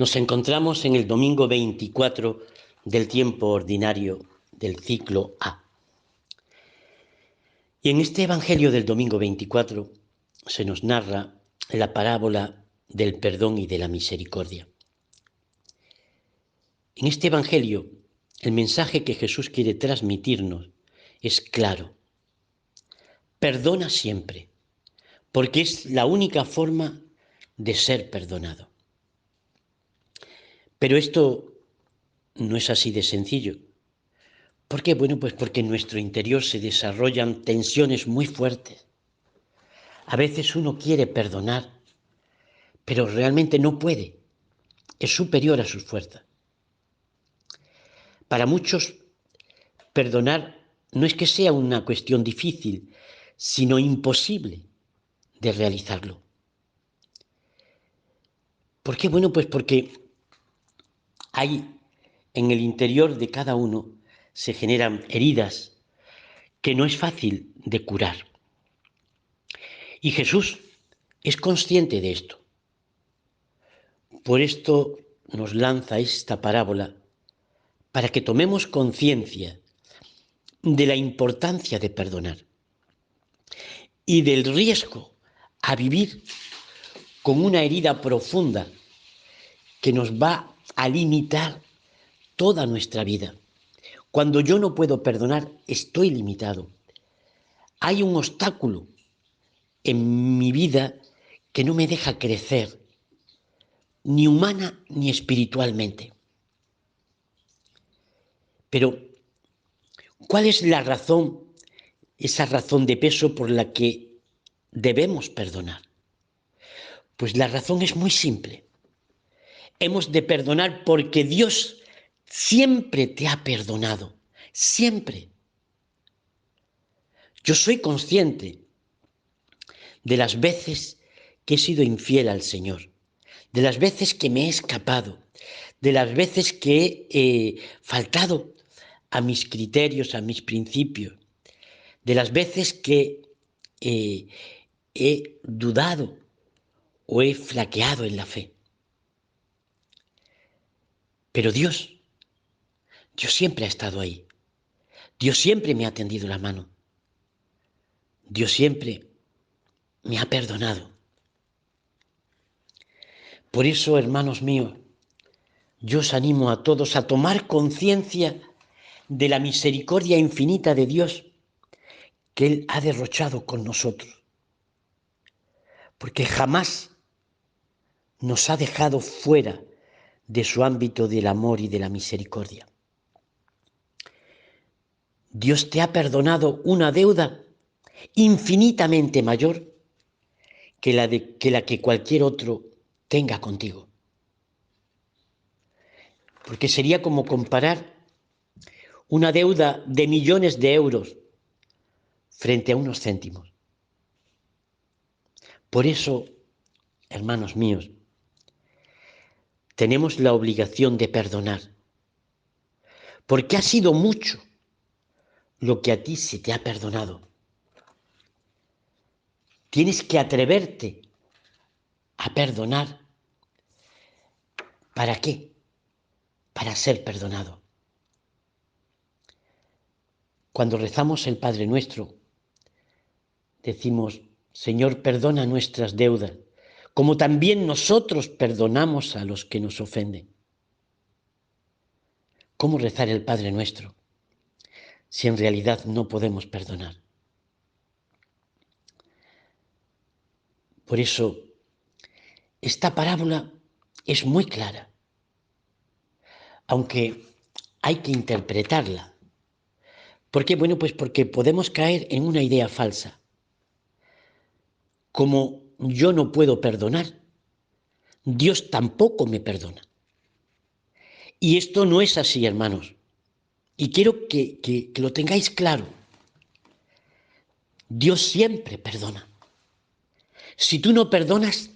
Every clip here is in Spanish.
Nos encontramos en el domingo 24 del tiempo ordinario del ciclo A. Y en este Evangelio del domingo 24 se nos narra la parábola del perdón y de la misericordia. En este Evangelio, el mensaje que Jesús quiere transmitirnos es claro. Perdona siempre, porque es la única forma de ser perdonado. Pero esto no es así de sencillo. ¿Por qué? Bueno, pues porque en nuestro interior se desarrollan tensiones muy fuertes. A veces uno quiere perdonar, pero realmente no puede. Es superior a sus fuerzas. Para muchos, perdonar no es que sea una cuestión difícil, sino imposible de realizarlo. ¿Por qué? Bueno, pues porque hay en el interior de cada uno se generan heridas que no es fácil de curar. Y Jesús es consciente de esto. Por esto nos lanza esta parábola para que tomemos conciencia de la importancia de perdonar y del riesgo a vivir con una herida profunda que nos va a limitar toda nuestra vida. Cuando yo no puedo perdonar, estoy limitado. Hay un obstáculo en mi vida que no me deja crecer, ni humana ni espiritualmente. Pero, ¿cuál es la razón, esa razón de peso por la que debemos perdonar? Pues la razón es muy simple. Hemos de perdonar porque Dios siempre te ha perdonado, siempre. Yo soy consciente de las veces que he sido infiel al Señor, de las veces que me he escapado, de las veces que he faltado a mis criterios, a mis principios, de las veces que he dudado o he flaqueado en la fe. Pero Dios siempre ha estado ahí. Dios siempre me ha tendido la mano. Dios siempre me ha perdonado. Por eso, hermanos míos, yo os animo a todos a tomar conciencia de la misericordia infinita de Dios que Él ha derrochado con nosotros. Porque jamás nos ha dejado fuera de su ámbito del amor y de la misericordia. Dios te ha perdonado una deuda infinitamente mayor que la que cualquier otro tenga contigo. Porque sería como comparar una deuda de millones de euros frente a unos céntimos. Por eso, hermanos míos, tenemos la obligación de perdonar, porque ha sido mucho lo que a ti se te ha perdonado. Tienes que atreverte a perdonar. ¿Para qué? Para ser perdonado. Cuando rezamos el Padre Nuestro, decimos, Señor, perdona nuestras deudas, como también nosotros perdonamos a los que nos ofenden. ¿Cómo rezar el Padre Nuestro si en realidad no podemos perdonar? Por eso, esta parábola es muy clara, aunque hay que interpretarla. ¿Por qué? Bueno, pues porque podemos caer en una idea falsa. Como yo no puedo perdonar, Dios tampoco me perdona. Y esto no es así, hermanos. Y quiero que lo tengáis claro. Dios siempre perdona. Si tú no perdonas,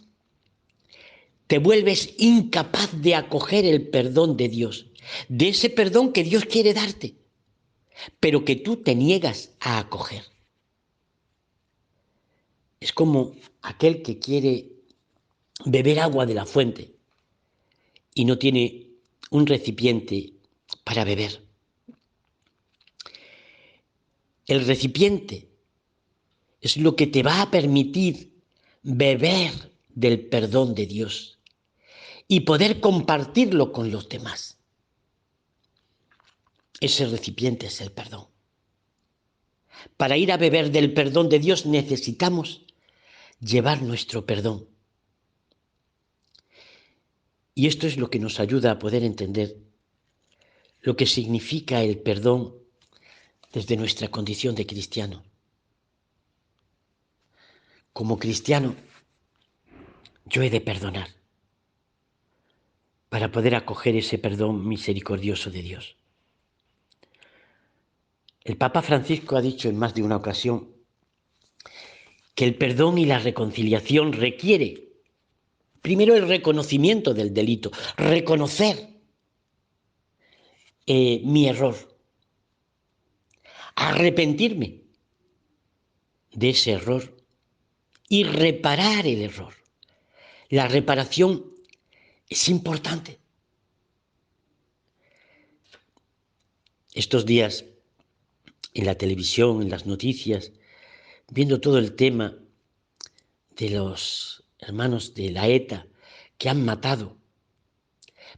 te vuelves incapaz de acoger el perdón de Dios, de ese perdón que Dios quiere darte, pero que tú te niegas a acoger. Es como aquel que quiere beber agua de la fuente y no tiene un recipiente para beber. El recipiente es lo que te va a permitir beber del perdón de Dios y poder compartirlo con los demás. Ese recipiente es el perdón. Para ir a beber del perdón de Dios necesitamos llevar nuestro perdón. Y esto es lo que nos ayuda a poder entender lo que significa el perdón desde nuestra condición de cristiano. Como cristiano, yo he de perdonar para poder acoger ese perdón misericordioso de Dios. El Papa Francisco ha dicho en más de una ocasión que el perdón y la reconciliación requiere primero el reconocimiento del delito, reconocer mi error, arrepentirme de ese error y reparar el error. La reparación es importante. Estos días en la televisión, en las noticias, viendo todo el tema de los hermanos de la ETA que han matado,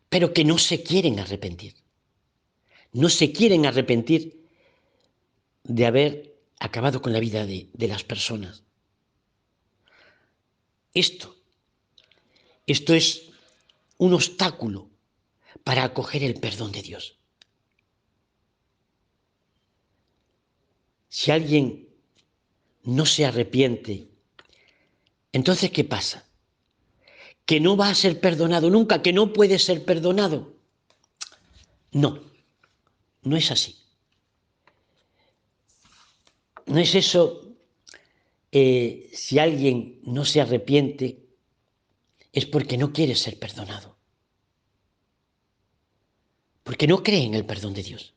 pero que no se quieren arrepentir. No se quieren arrepentir de haber acabado con la vida de las personas. Esto es un obstáculo para acoger el perdón de Dios. Si alguien no se arrepiente, entonces ¿qué pasa? ¿Que no va a ser perdonado nunca? ¿Que no puede ser perdonado? No, no es así. No es eso, si alguien no se arrepiente, es porque no quiere ser perdonado. Porque no cree en el perdón de Dios.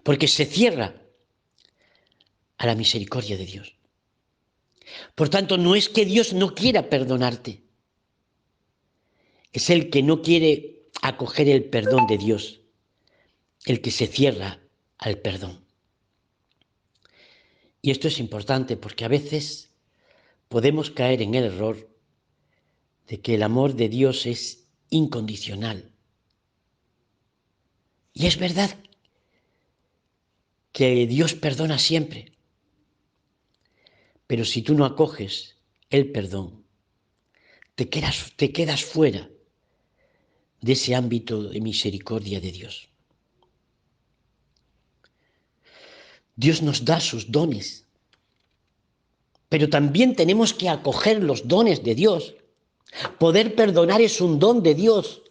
Porque se cierra a la misericordia de Dios. Por tanto, no es que Dios no quiera perdonarte. Es el que no quiere acoger el perdón de Dios, el que se cierra al perdón. Y esto es importante porque a veces podemos caer en el error de que el amor de Dios es incondicional. Y es verdad que Dios perdona siempre, pero si tú no acoges el perdón, te quedas fuera de ese ámbito de misericordia de Dios. Dios nos da sus dones, pero también tenemos que acoger los dones de Dios. Poder perdonar es un don de Dios.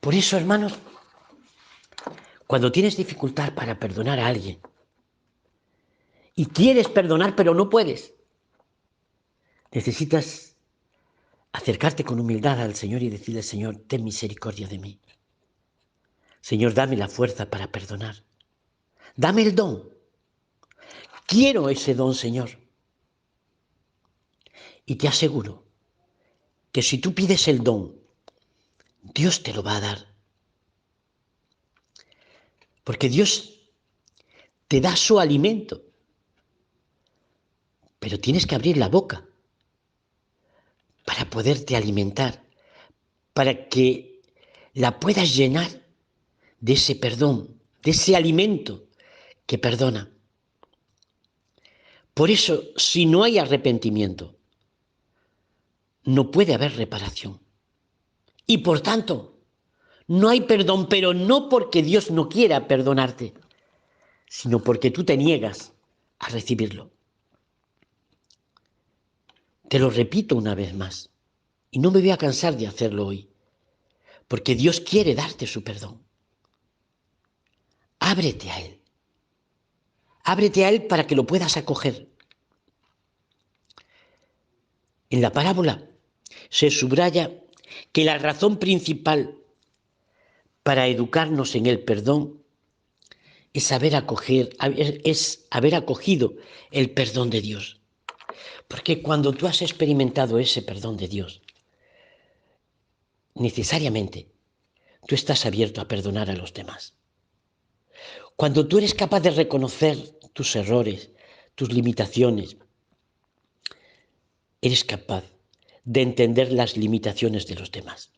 Por eso, hermanos, cuando tienes dificultad para perdonar a alguien y quieres perdonar pero no puedes, necesitas acercarte con humildad al Señor y decirle: Señor, ten misericordia de mí. Señor, dame la fuerza para perdonar. Dame el don. Quiero ese don, Señor. Y te aseguro que si tú pides el don, Dios te lo va a dar. Porque Dios te da su alimento. Pero tienes que abrir la boca para poderte alimentar, para que la puedas llenar de ese perdón, de ese alimento que perdona. Por eso, si no hay arrepentimiento, no puede haber reparación. Y por tanto, no hay perdón, pero no porque Dios no quiera perdonarte, sino porque tú te niegas a recibirlo. Te lo repito una vez más, y no me voy a cansar de hacerlo hoy, porque Dios quiere darte su perdón. Ábrete a Él. Ábrete a Él para que lo puedas acoger. En la parábola se subraya que la razón principal para educarnos en el perdón es haber acogido el perdón de Dios. Porque cuando tú has experimentado ese perdón de Dios, necesariamente tú estás abierto a perdonar a los demás. Cuando tú eres capaz de reconocer tus errores, tus limitaciones, eres capaz de entender las limitaciones de los demás.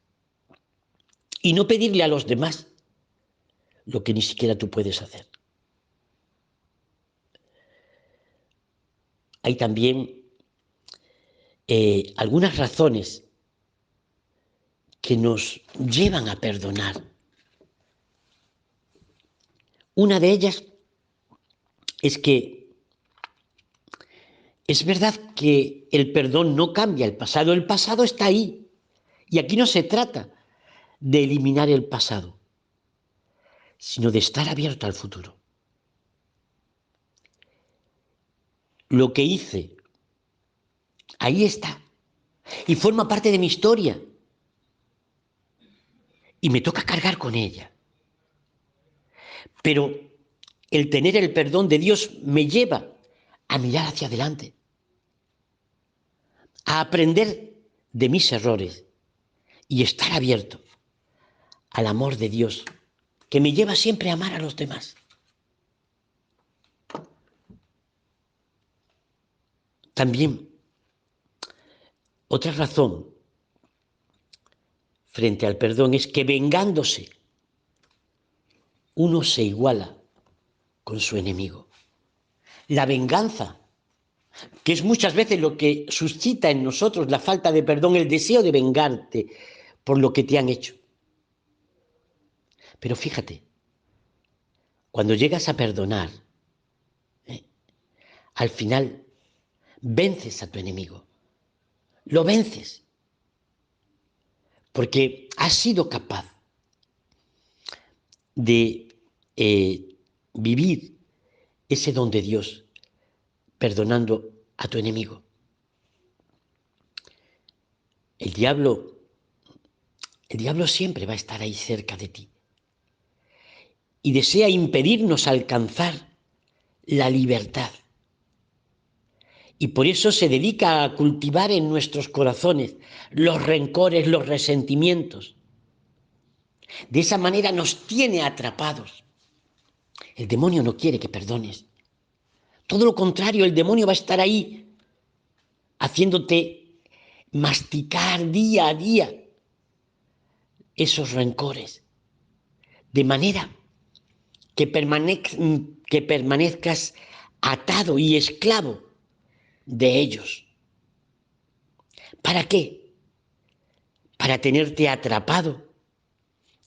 Y no pedirle a los demás lo que ni siquiera tú puedes hacer. Hay también algunas razones que nos llevan a perdonar. Una de ellas es que es verdad que el perdón no cambia el pasado está ahí. Y aquí no se trata de eliminar el pasado, sino de estar abierto al futuro. Lo que hice, ahí está, y forma parte de mi historia, y me toca cargar con ella. Pero el tener el perdón de Dios me lleva a mirar hacia adelante, a aprender de mis errores y estar abierto al amor de Dios, que me lleva siempre a amar a los demás. También, otra razón frente al perdón es que vengándose, uno se iguala con su enemigo. La venganza, que es muchas veces lo que suscita en nosotros la falta de perdón, el deseo de vengarte por lo que te han hecho. Pero fíjate, cuando llegas a perdonar, al final vences a tu enemigo, lo vences, porque has sido capaz de vivir ese don de Dios perdonando a tu enemigo. El diablo siempre va a estar ahí cerca de ti y desea impedirnos alcanzar la libertad. Y por eso se dedica a cultivar en nuestros corazones los rencores, los resentimientos. De esa manera nos tiene atrapados. El demonio no quiere que perdones. Todo lo contrario, el demonio va a estar ahí haciéndote masticar día a día esos rencores, de manera que permanezcas atado y esclavo de ellos. ¿Para qué? Para tenerte atrapado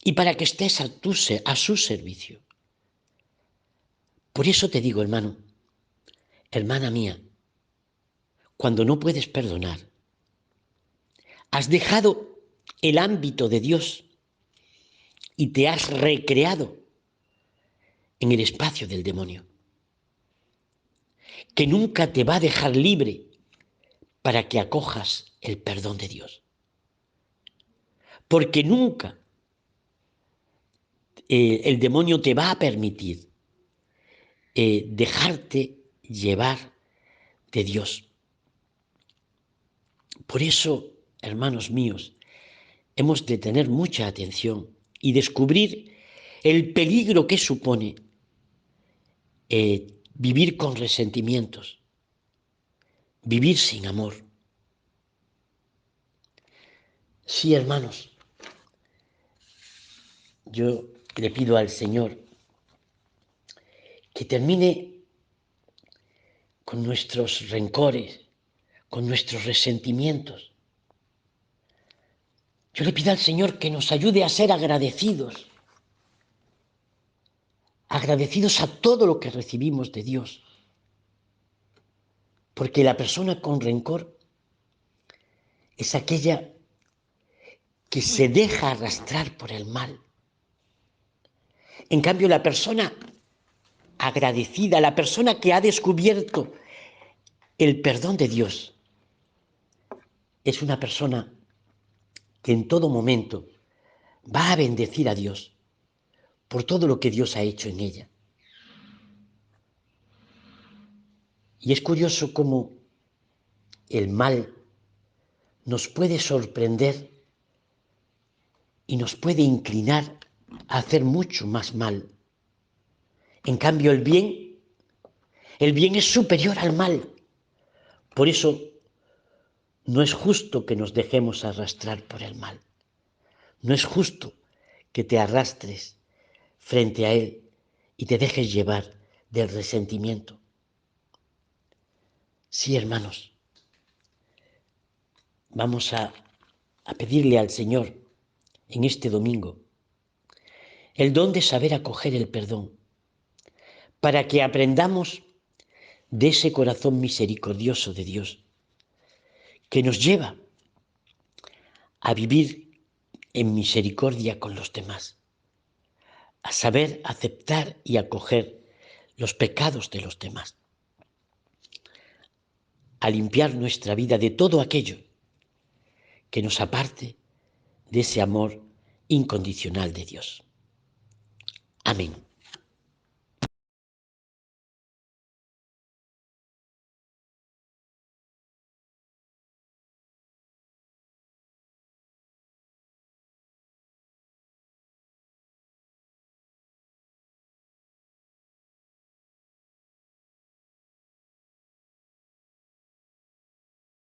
y para que estés a su servicio. Por eso te digo, hermano, hermana mía, cuando no puedes perdonar, has dejado el ámbito de Dios y te has recreado en el espacio del demonio, que nunca te va a dejar libre para que acojas el perdón de Dios. Porque nunca el demonio te va a permitir dejarte llevar de Dios. Por eso, hermanos míos, hemos de tener mucha atención y descubrir el peligro que supone vivir con resentimientos, vivir sin amor. Sí, hermanos, yo le pido al Señor que termine con nuestros rencores, con nuestros resentimientos. Yo le pido al Señor que nos ayude a ser agradecidos a todo lo que recibimos de Dios. Porque la persona con rencor es aquella que se deja arrastrar por el mal. En cambio, la persona agradecida, la persona que ha descubierto el perdón de Dios, es una persona que en todo momento va a bendecir a Dios por todo lo que Dios ha hecho en ella. Y es curioso cómo el mal nos puede sorprender y nos puede inclinar a hacer mucho más mal. En cambio, el bien es superior al mal. Por eso no es justo que nos dejemos arrastrar por el mal. No es justo que te arrastres frente a él y te dejes llevar del resentimiento. Sí, hermanos, vamos a pedirle al Señor en este domingo el don de saber acoger el perdón, para que aprendamos de ese corazón misericordioso de Dios, que nos lleva a vivir en misericordia con los demás, a saber aceptar y acoger los pecados de los demás, a limpiar nuestra vida de todo aquello que nos aparte de ese amor incondicional de Dios. Amén.